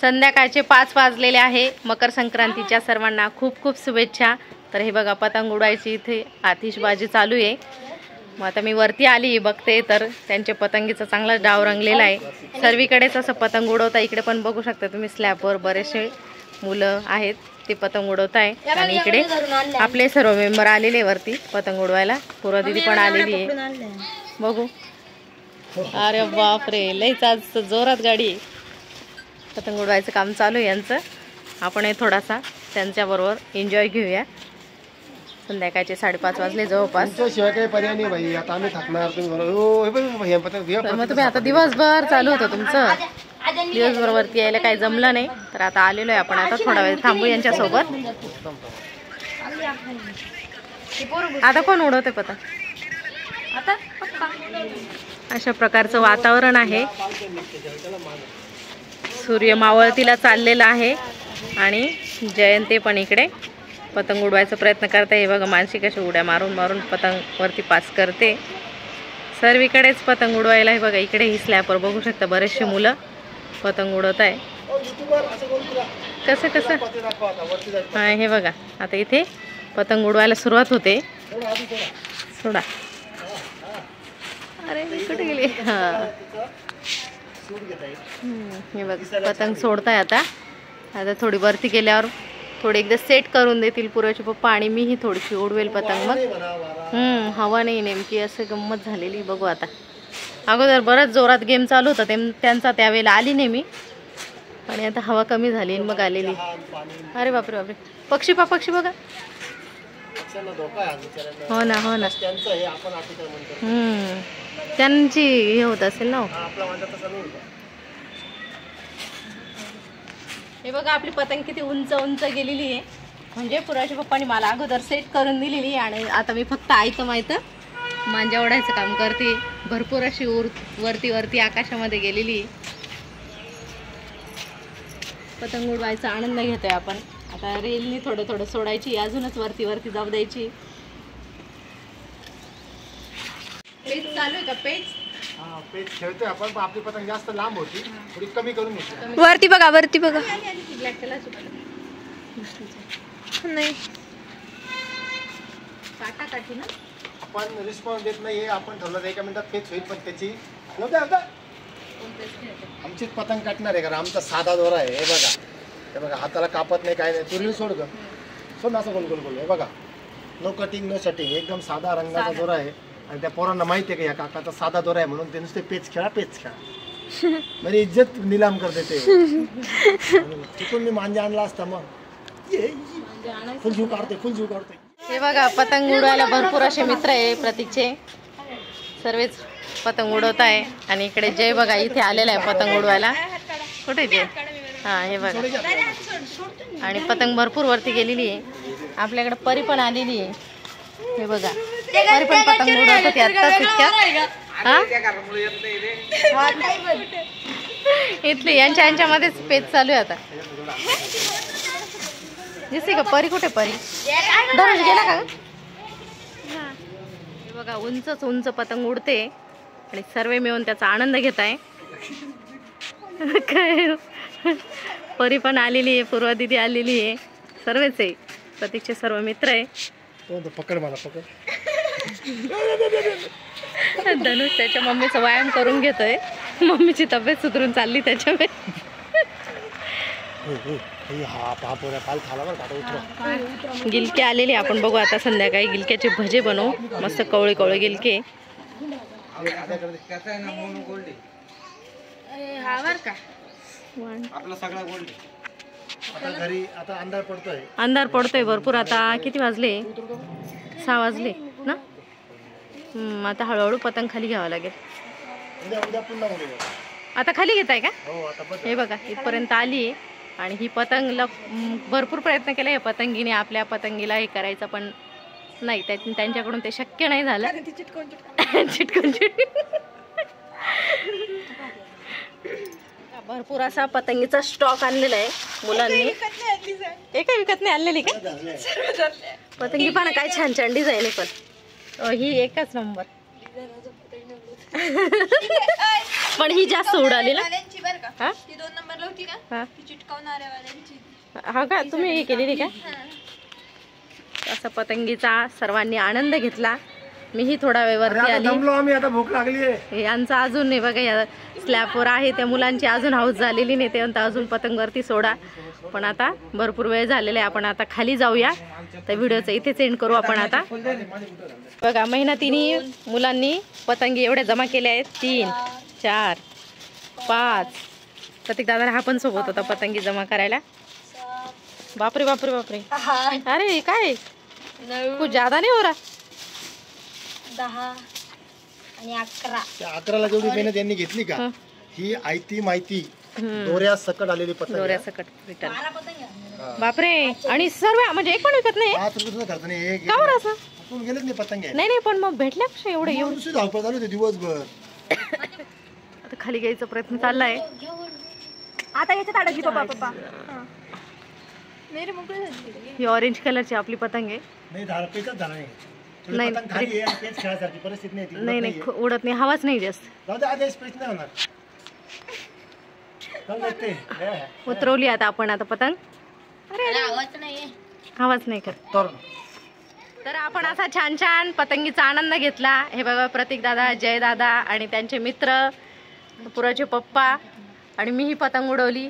संध्याकाळचे 5 वाजलेले आहे। मकर संक्रांतीच्या सर्वांना खूप खूप शुभेच्छा। तर हे बघा पतंग उडवायची इथे आतिषबाजी चालू आहे। मग आता मी वरती आली बघते तर त्यांचे पतंगीचा चांगला डाव रंगलेला आहे। सर्वीकडेच असं पतंग उडवता, इकडे पण बघू शकता तुम्ही स्लॅबवर बरेचसे मुलं आहेत ते पतंग उडवत आहे। आणि इकडे आपले सर्व मेंबर आलेले वरती पतंग उडवायला। पूर्वा दीदी पण आलेली आहे, बघू। अरे बापरे, लईच आज जोरात गाडी आहे। पतंग उडवायचं काम चालू आहे यांचं। आपण हे थोडासा त्यांच्याबरोबर एन्जॉय घेऊया। संध्याकाळचे 5:30 वाजले जवळपास। शिवाय काही पर्याय नाही भाई, आता आम्ही थकणार। तुम्ही आता दिवसभर चालू होतं तुमचं, दिवसभर वरती यायला काही जमलं नाही, तर आता आलेलो आहे आपण। आता थोडा वेळ थांबू यांच्यासोबत। आता कोण उडवते पतंग? आता अशा प्रकारचं वातावरण आहे। सूर्य मावळतीला चाललेला आहे आणि जयंती पण इकडे पतंग उडवायचा प्रयत्न करते। हे बघा मानसी कशी उड्या मारून मारून पतंग वरती पास करते। सर्वीकडेच पतंग उडवायला हे बघा, इकडे ही स्लॅबवर बघू शकता बरेचसे मुलं पतंग उडवत आहे। कसं कसं हां, हे बघा आता इथे पतंग उडवायला सुरुवात होते। सोडा, अरे कुठे गेली? हां, हे बघ पतंग सोडताय आता। आता थोडी वरती गेल्यावर थोडी एकदा सेट करून देतील पूर्वाचे पप्पा आणि मीही थोडीशी उडवेल पतंग। मग हवा नाही नेमकी, असं गंमत झालेली। बघू आता, अगोदर बरंच जोरात गेम चालू होता त्यांचा, त्यावेळेला आली नाही मी, आणि आता हवा कमी झाली मग आलेली। अरे बापरे बापरे, पक्षी बघा। हो ना हो ना, त्यांची हे होत असेल ना। हे बघा आपली पतंग किती उंच उंच गेलेली आहे, म्हणजे पुराच्या पप्पानी मला अगोदर सेट करून दिलेली, आणि आता मी फक्त आयतं मायतं मांजा ओढायचं काम करते। भरपूर अशी वरती वरती आकाशामध्ये गेलेली पतंग उडवायचा आनंद घेतोय आपण। आता रेलनी थोडं थोडं सोडायची, अजूनच वरती वरती जाऊ द्यायची। पेच चालू आहे का? पेच पेच खेळतोय आपण, पण आपली पतंग जास्त लांब होती, थोडी कमी करून घेतली। वरती बघा, वरती बघा। ब्लॅक कलरची नाही, काटा काठी ना। आपण रिस्पॉन्स देत नाही, आपण ठरवलं 1 मिनिटात पेच होईल, पण त्याची आमचीच पतंग काटणार आहे, कारण आमचा साधा दोरा आहे। हे बघा, हे बघा हाताला कापत नाही, काय नाही। तुरी सोड ग, सोड असं गोल गोल गोल। हे बघा, नो कटिंग नो शटिंग, एकदम साधा रंगाचा दोरा आहे। आणि त्या पोरांना माहिती आहे की या काकाचा साधा दोरा आहे, म्हणून ते नुसते पेच खेळा म्हणजे इज्जत निलाम करते ते। तिथून मी मांजा आणला असता, मग फुल जीव काढते। हे बघा पतंग उडवायला भरपूर असे मित्र आहे प्रतीकचे, सर्वच पतंग उडवत आहे। आणि इकडे जय बघा इथे आलेला आहे पतंग उडवायला। कुठे जय? हां, हे बघा, आणि पतंग भरपूर वरती गेलेली आहे। आपल्याकडे परी पण आलेली आहे, हे बघा परी पण पतंग उडवत होती आत्ताच इतक्यात। हां, इथली यांच्यामध्येच पेच चालू आहे आता। दिसते का परी? कुठे परी? दररोज गेला का? हे बघा उंचच उंच पतंग उडते आणि सर्व मिळून त्याचा आनंद घेत आहे। काय परी पण आलेली आहे, पूर्वा दीदी आलेली आहे, सर्वच आहे, प्रतीकचे सर्व मित्र आहे। पकड मला, पकड। धनुष त्याच्या मम्मीचा व्यायाम करून घेतोय, मम्मीची तब्येत सुधरून चालली त्याच्यामुळे। गिलके आलेले आपण बघू आता, संध्याकाळी गिलक्याचे भजे बनवू, मस्त कवळे कवळे गिलके। अंधार पडतोय भरपूर। आता किती वाजले? 6 वाजले ना। आता हळूहळू पतंग खाली घ्यावं लागेल। आता खाली घेताय का? हे बघा इथपर्यंत आली आहे, आणि ही पतंगला भरपूर प्रयत्न केला या पतंगीने आपल्या पतंगीला हे करायचं, पण नाही, त्यांच्याकडून ते शक्य नाही झालं। चिटकून भरपूर असा पतंगीचा स्टॉक आणलेला आहे मुलांनी। एका विकत नाही आणलेली का पतंगी? पण काय छान छान डिझाईन आहे, पण ही एकच नंबर। पण ही जास्त उडाली ना। ती 2 नंबरला होती ना हा ती चिटकवणाऱ्या वाल्यांची. हा का तुम्ही हे केलेली का? असा पतंगीचा सर्वांनी आनंद घेतला. मीही थोडा वेळ वरती आली. दमलो आम्ही, आता भूक लागली आहे. यांचा अजून नाही बघा, या स्लॅबवर आहे त्या मुलांची अजून हाऊस झालेली नाही, ते म्हणता अजून पतंग वरती सोडा. पण आता भरपूर वेळ झालेला आहे, आपण आता खाली जाऊया. तर व्हिडिओचं इथेच एंड करू आपण आता. बघा मेहनतीने मुलांनी पतंगी एवढ्या जमा केल्या आहेत. 3 4 5. प्रत्येक दादा हा पण सोबत होता पतंगी जमा करायला. बापरे बापरे बापरे. अरे काय कुछ ज्यादा नाही हो रहा. 10 आणि 11. त्या 11ला जेवढी मेहनत यांनी घेतली का, ही आयती माहिती दोऱ्या सकट आलेली पतंग. दोऱ्या सकट रिटर्न. बापरे. आणि सर्व म्हणजे एक पण विकत नाही. 5 रुपये सुद्धा खर्च नाही. एक का बरं असं? आपण गेलेच नाही पतंग घ्यायला. नाही नाही, पण मग भेटल्या कशा एवढे एवढे. दुसरी धावपळ चालू होती दिवसभर. आता खाली घ्यायचा प्रयत्न चाललाय. आता याच्यात अडकली पप्पा. मेरे मोकळे झाली. ही ऑरेंज कलरची आपली पतंग आहे. नाही धारपेचच झाला नाही. नाही, पतंग खाली आहे, तेच खेळासारखी परिस्थिती नाही. ती उडत नाही नाहीये. नाही उडत नाही, हवाच नाही जास्त. जाऊ दे, आधी स्पेस नाही होणार. चल बघते. उतरवली आता आपण आता पतंग. हवाच नाही करत. तर आपण असा छान छान पतंगीचा आनंद घेतला. हे बघा प्रतीक दादा, जय दादा आणि त्यांचे मित्र, पुराचे पप्पा आणि मी ही पतंग उडवली.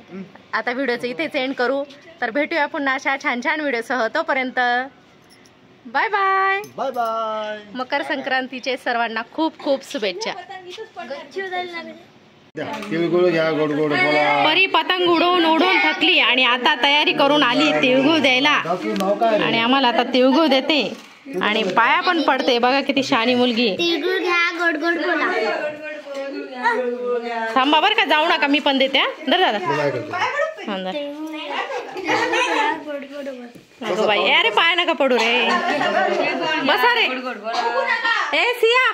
आता व्हिडिओचं इथेच एंड करू. तर भेटूया पुन्हा अशा छान छान व्हिडिओसह. तोपर्यंत bye bye. Bye bye. Makar संक्रांतीचे सर्वांना खूप खूप शुभेच्छा. तिळगुळ घ्या, गोड गोड बोला. परी पतंग उडवून उडवून थकली आणि आता तयारी करून आली तिळगुळ द्यायला. नाव काय? आणि आम्हाला आता तिळगुळ देते आणि पाया पण पडते. बघा किती शहाणी मुलगी. तिळगुळ घ्या, गोड गोड बोला. थांबा बरं का, जाऊ नका, मी पण देते. दर दादा. हा, धर. अगं बाई, अरे पाया नका पडू रे. बसा रे. ए सिया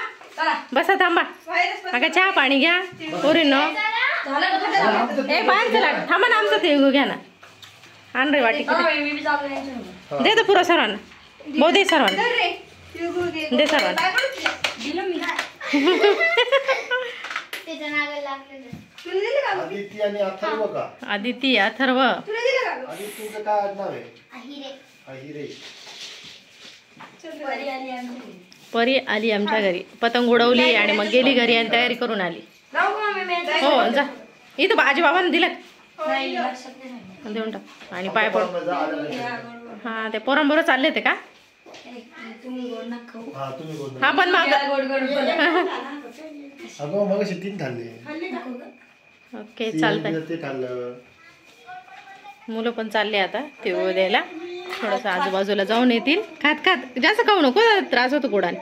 बसा, थांबा. अगं चहा पाणी घ्या. पोरी नो ए बाहेर चला. थांबा ना, आमचं तिळगुळ घ्या ना. आण रे वाटी. दे तर पुरा सर्वांना. बो दे सर्वांना. दे सर्वांना. आदिती आणि अथर्व का? आदिती अथर्व. आदितीचं काय आडनाव आहे? अहिरे. परी आली आमच्या घरी, पतंग उडवली आणि मग गेली घरी आणि तयारी करून आली. हो जा. इथं बाजी बाबांना दिलं देऊन टाक आणि पाय पड. हा ते पोरांबरोबर चालले ते का? हा पण मग अगं मग 3 खाल्ले. ओके चालतंय. ते खाल्लं. मुलं पण चालले आता तिळगुळ द्यायला. थोडंसं आजूबाजूला जाऊन येतील. खात खात जास्त खाऊ नको, त्रास होतो गोडाने.